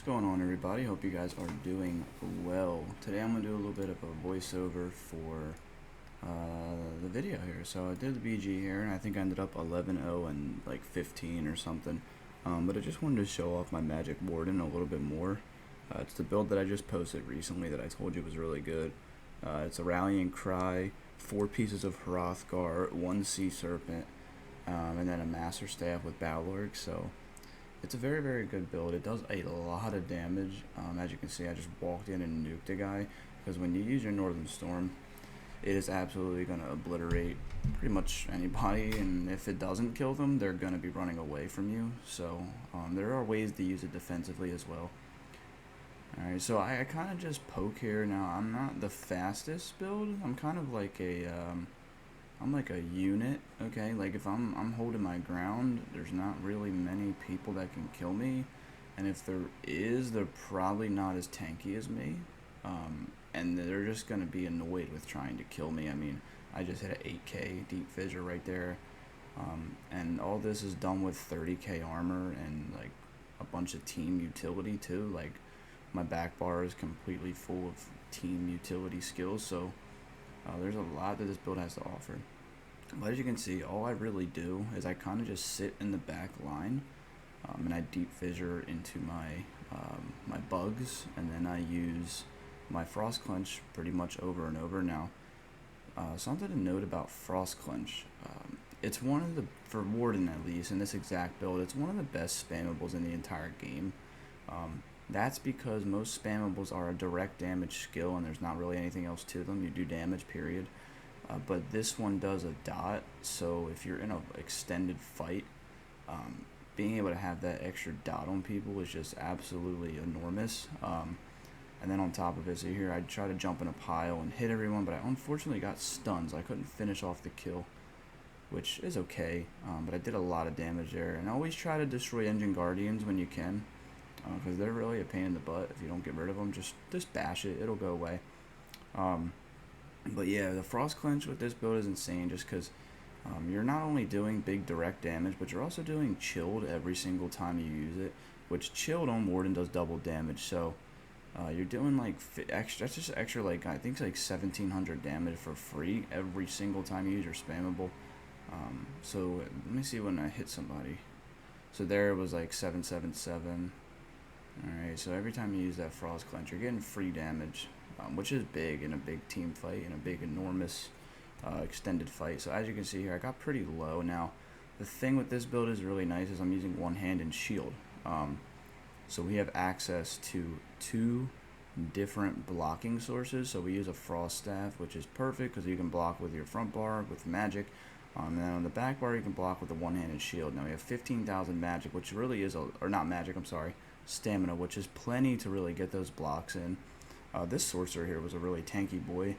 going on, everybody? Hope you guys are doing well. Today I'm going to do a little bit of a voiceover for the video here. So I did the BG here, and I think I ended up 11-0 and like 15 or something. But I just wanted to show off my Magic Warden a little bit more. It's the build that I just posted recently that I told you was really good. It's a Rallying Cry, 4 pieces of Hrothgar, 1 Sea Serpent, and then a Master Staff with Balorg. So it's a very, very good build. It does a lot of damage. As you can see, I just walked in and nuked a guy, because when you use your Northern Storm, it is absolutely going to obliterate pretty much anybody, and if it doesn't kill them, they're going to be running away from you. So there are ways to use it defensively as well. Alright, so I kind of just poke here. Now, I'm not the fastest build. I'm kind of like I'm like a unit, okay? Like, if I'm holding my ground, there's not really many people that can kill me. And if there is, they're probably not as tanky as me. And they're just going to be annoyed with trying to kill me. I mean, I just hit an 8k deep fissure right there. And all this is done with 30k armor and, like, a bunch of team utility, too. Like, my back bar is completely full of team utility skills, so there's a lot that this build has to offer. But as you can see, all I really do is I kind of just sit in the back line, and I deep fissure into my my bugs, and then I use my Frost Clench pretty much over and over. Now, something to note about Frost Clench, it's one of the, for Warden at least, in this exact build, it's one of the best spammables in the entire game. That's because most spammables are a direct damage skill and there's not really anything else to them. You do damage, period. But this one does a dot, so if you're in an extended fight, being able to have that extra dot on people is just absolutely enormous. And then on top of it, so here I try to jump in a pile and hit everyone, but I unfortunately got stunned, so I couldn't finish off the kill, which is okay. But I did a lot of damage there. And always try to destroy Engine Guardians when you can, because they're really a pain in the butt. If you don't get rid of them, just bash it, it'll go away. But yeah, the Frost Clench with this build is insane, just because you're not only doing big direct damage, but you're also doing chilled every single time you use it, which chilled on Warden does double damage. So you're doing like extra, that's just extra, like I think it's like 1700 damage for free every single time you use your spammable. So let me see when I hit somebody. So there it was like 777. Alright, so every time you use that Frost Clench, you're getting free damage, which is big in a big team fight, in a big, enormous, extended fight. So as you can see here, I got pretty low. Now, the thing with this build is really nice is I'm using one hand and shield. So we have access to 2 different blocking sources. So we use a Frost Staff, which is perfect because you can block with your front bar, with magic. And then on the back bar, you can block with a one-handed shield. Now we have 15,000 magic, which really is, or not magic, I'm sorry, stamina, which is plenty to really get those blocks in. This sorcerer here was a really tanky boy.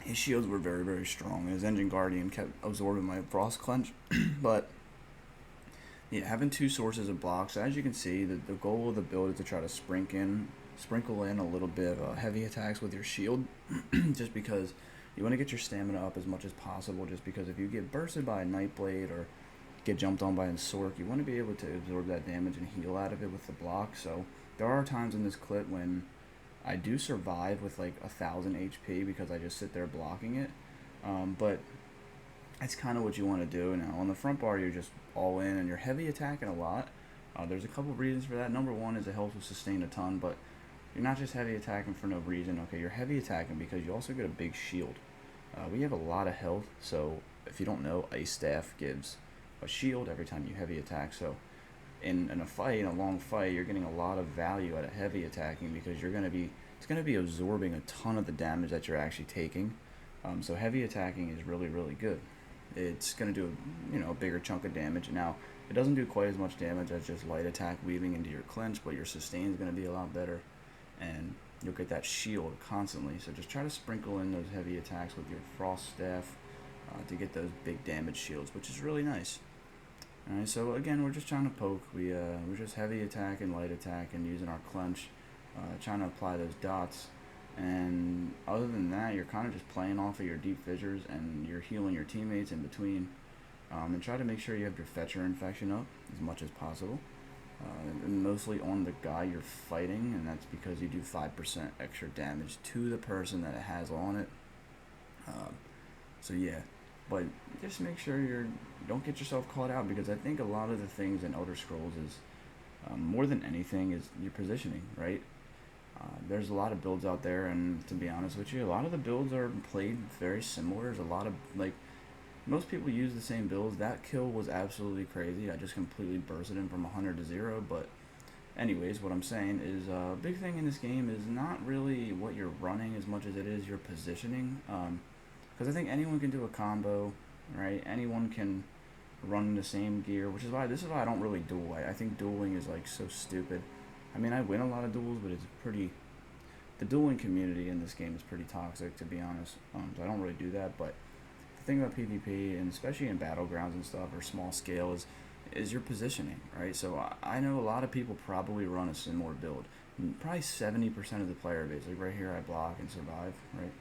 His shields were very, very strong. His Engine Guardian kept absorbing my Frost Clench. But yeah, having 2 sources of blocks, as you can see, the goal of the build is to try to sprinkle in a little bit of heavy attacks with your shield, just because you want to get your stamina up as much as possible, just because if you get bursted by a Nightblade or get jumped on by a Sork, you want to be able to absorb that damage and heal out of it with the block. So there are times in this clip when I do survive with like 1000 HP because I just sit there blocking it, but that's kind of what you want to do. Now on the front bar, you're just all in and you're heavy attacking a lot. There's a couple of reasons for that. Number one is it helps with sustain a ton, but you're not just heavy attacking for no reason. Okay, you're heavy attacking because you also get a big shield. We have a lot of health, so if you don't know, Ice Staff gives a shield every time you heavy attack. So in a fight, in a long fight, you're getting a lot of value out of heavy attacking because it's going to be absorbing a ton of the damage that you're actually taking. So heavy attacking is really, really good. It's going to do a bigger chunk of damage. Now it doesn't do quite as much damage as just light attack weaving into your clench, but your sustain is going to be a lot better, and you'll get that shield constantly. So just try to sprinkle in those heavy attacks with your Frost Staff to get those big damage shields, which is really nice. Alright, so again, we're just trying to poke. We're just heavy attack and light attack and using our clench, trying to apply those dots. And other than that, you're kind of just playing off of your deep fissures and you're healing your teammates in between. And try to make sure you have your Fetcher Infection up as much as possible. mostly on the guy you're fighting, and that's because you do 5% extra damage to the person that it has on it. So yeah, but just make sure don't get yourself caught out, because I think a lot of the things in Elder Scrolls is more than anything is your positioning, right? There's a lot of builds out there, and to be honest with you, a lot of the builds are played very similar. There's a lot of, like, most people use the same builds. That kill was absolutely crazy. I just completely bursted him from 100 to 0. But anyways, what I'm saying is a big thing in this game is not really what you're running as much as it is your positioning. Because I think anyone can do a combo, right? Anyone can run the same gear, which is why I don't really duel. I think dueling is like so stupid. I mean, I win a lot of duels, but it's pretty. The dueling community in this game is pretty toxic, to be honest. So I don't really do that. But the thing about PvP, and especially in battlegrounds and stuff, or small scale, is your positioning, right? So I know a lot of people probably run a similar build. Probably 70% of the player base, like right here, I block and survive, right?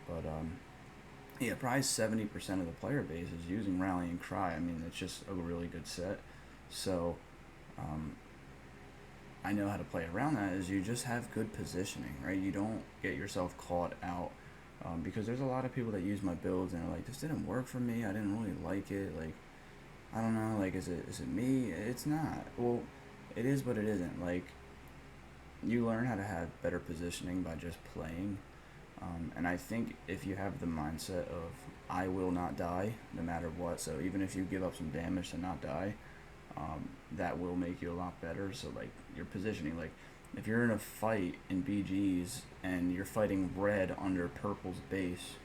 But yeah, probably 70% of the player base is using Rallying Cry. I mean, it's just a really good set. So I know how to play around that. Is you just have good positioning, right? You don't get yourself caught out, because there's a lot of people that use my builds and are like, this didn't work for me. I didn't really like it. Like, I don't know. Like, is it me? It's not. Well, it is, but it isn't. Like, you learn how to have better positioning by just playing. And I think if you have the mindset of I will not die no matter what, so even if you give up some damage to not die, that will make you a lot better. So like your positioning, like if you're in a fight in BGs and you're fighting red under purple's base,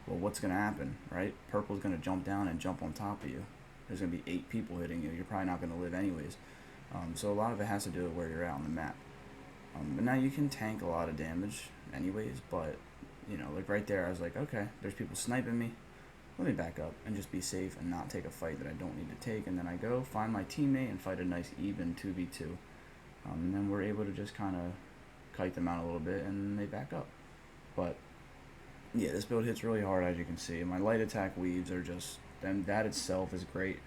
well, what's going to happen, right? Purple's going to jump down and jump on top of you. There's going to be 8 people hitting you. You're probably not going to live anyways. So a lot of it has to do with where you're at on the map. But now you can tank a lot of damage anyways, but you know, like right there, I was like, okay, there's people sniping me. Let me back up and just be safe and not take a fight that I don't need to take. And then I go find my teammate and fight a nice even 2v2. And then we're able to just kind of kite them out a little bit and they back up. But yeah, this build hits really hard, as you can see. My light attack weaves are just, and that itself is great.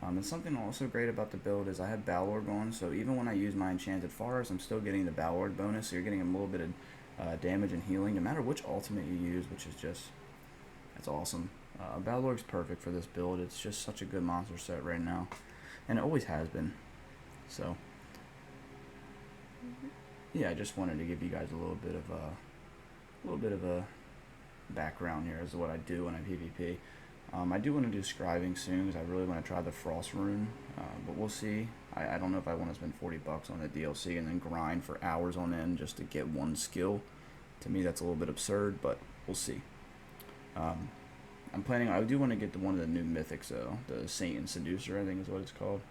And something also great about the build is I have Balord on, so even when I use my Enchanted Forest, I'm still getting the Balord bonus, so you're getting a little bit of damage and healing, no matter which ultimate you use, which is just, that's awesome. Balord's perfect for this build. It's just such a good monster set right now, and it always has been. So, yeah, I just wanted to give you guys a little bit of a background here as to what I do when I PvP. I do want to do scribing soon because I really want to try the Frost Rune, but we'll see. I don't know if I want to spend $40 on the DLC and then grind for hours on end just to get one skill. To me, that's a little bit absurd, but we'll see. I'm planning. I do want to get one of the new mythics though, the Saint and Seducer, I think is what it's called.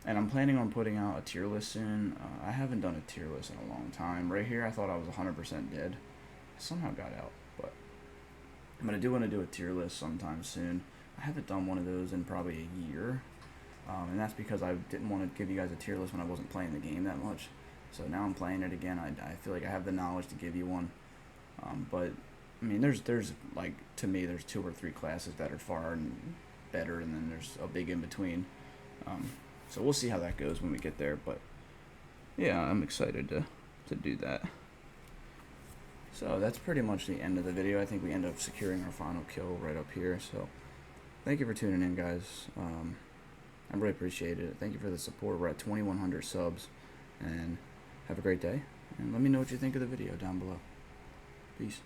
And I'm planning on putting out a tier list soon. I haven't done a tier list in a long time. Right here, I thought I was 100% dead. Somehow got out, but I do want to do a tier list sometime soon. I haven't done one of those in probably a year, and that's because I didn't want to give you guys a tier list when I wasn't playing the game that much. So now I'm playing it again. I feel like I have the knowledge to give you one. But I mean, there's like, to me, there's 2 or 3 classes that are far and better, and then there's a big in between. So we'll see how that goes when we get there. But yeah, I'm excited to do that. So that's pretty much the end of the video. I think we end up securing our final kill right up here. So thank you for tuning in, guys. I really appreciate it. Thank you for the support. We're at 2,100 subs. And have a great day. And let me know what you think of the video down below. Peace.